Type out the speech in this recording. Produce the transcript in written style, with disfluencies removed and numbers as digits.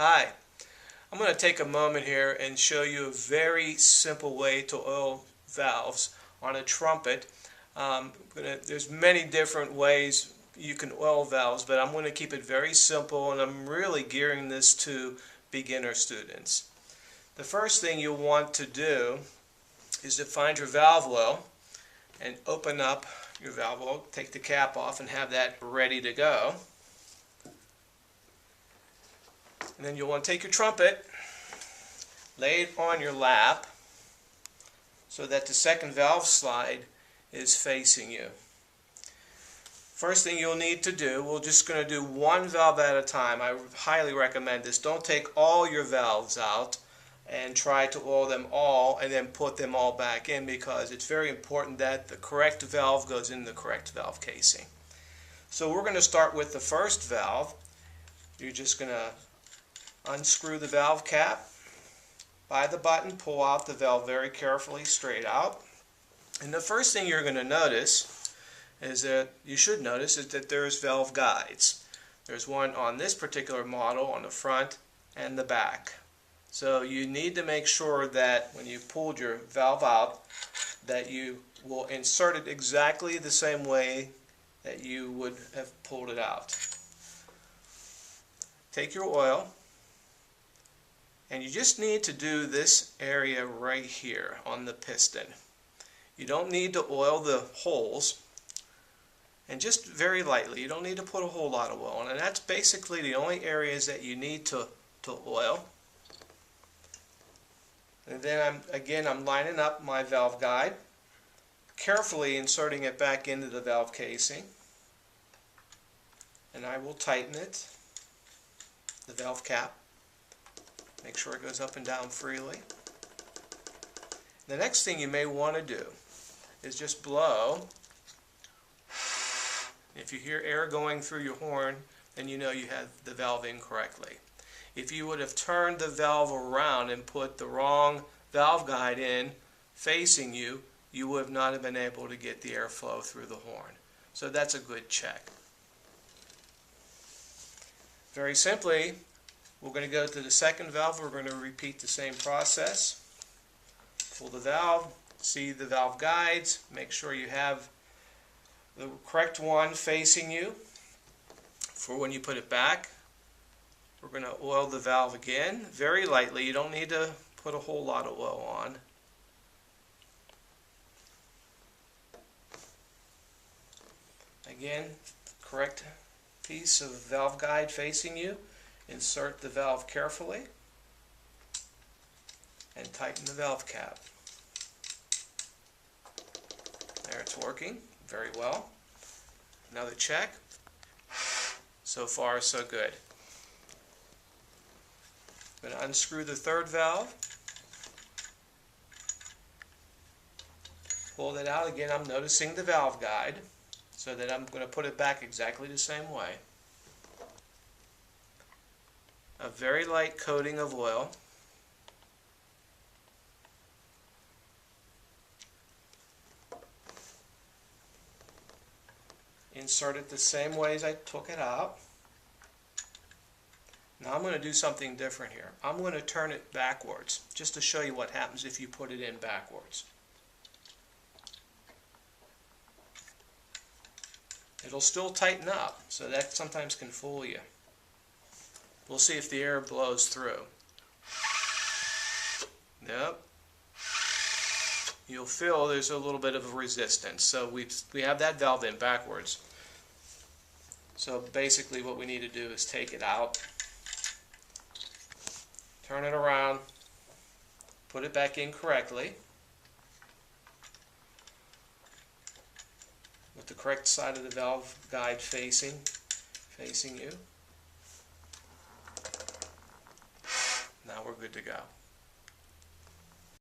Hi, I'm going to take a moment here and show you a very simple way to oil valves on a trumpet. There's many different ways you can oil valves, but I'm going to keep it very simple, and I'm really gearing this to beginner students. The first thing you'll want to do is to find your valve oil and open up your valve oil, take the cap off and have that ready to go. And then you'll want to take your trumpet, lay it on your lap so that the second valve slide is facing you. First thing you'll need to do, we're just going to do one valve at a time. I highly recommend this. Don't take all your valves out and try to oil them all and then put them all back in, because it's very important that the correct valve goes in the correct valve casing. So we're going to start with the first valve. You're just going to unscrew the valve cap by the button, pull out the valve very carefully straight out. And the first thing you're going to notice is that there's valve guides. There's one on this particular model on the front and the back. So you need to make sure that when you pulled your valve out that you will insert it exactly the same way that you would have pulled it out. Take your oil, and you just need to do this area right here on the piston. You don't need to oil the holes, and just very lightly. You don't need to put a whole lot of oil on, and that's basically the only areas that you need to oil. And then I'm lining up my valve guide, carefully inserting it back into the valve casing, and I will tighten it, the valve cap. Make sure it goes up and down freely. The next thing you may want to do is just blow. If you hear air going through your horn, then you know you had the valve in correctly. If you would have turned the valve around and put the wrong valve guide in facing you, you would not have been able to get the airflow through the horn. So that's a good check. Very simply, we're going to go to the second valve. We're going to repeat the same process. Pull the valve, see the valve guides, make sure you have the correct one facing you for when you put it back. We're going to oil the valve again, very lightly. You don't need to put a whole lot of oil on. Again, correct piece of valve guide facing you. Insert the valve carefully and tighten the valve cap. There, it's working very well. Another check. So far, so good. I'm going to unscrew the third valve. Pull that out again. I'm noticing the valve guide, so that I'm going to put it back exactly the same way. A very light coating of oil. Insert it the same way as I took it out. Now I'm going to do something different here. I'm going to turn it backwards, just to show you what happens if you put it in backwards. It'll still tighten up, so that sometimes can fool you. We'll see if the air blows through. Yep. You'll feel there's a little bit of a resistance. So we have that valve in backwards. So basically what we need to do is take it out, turn it around, put it back in correctly with the correct side of the valve guide facing you. Now we're good to go.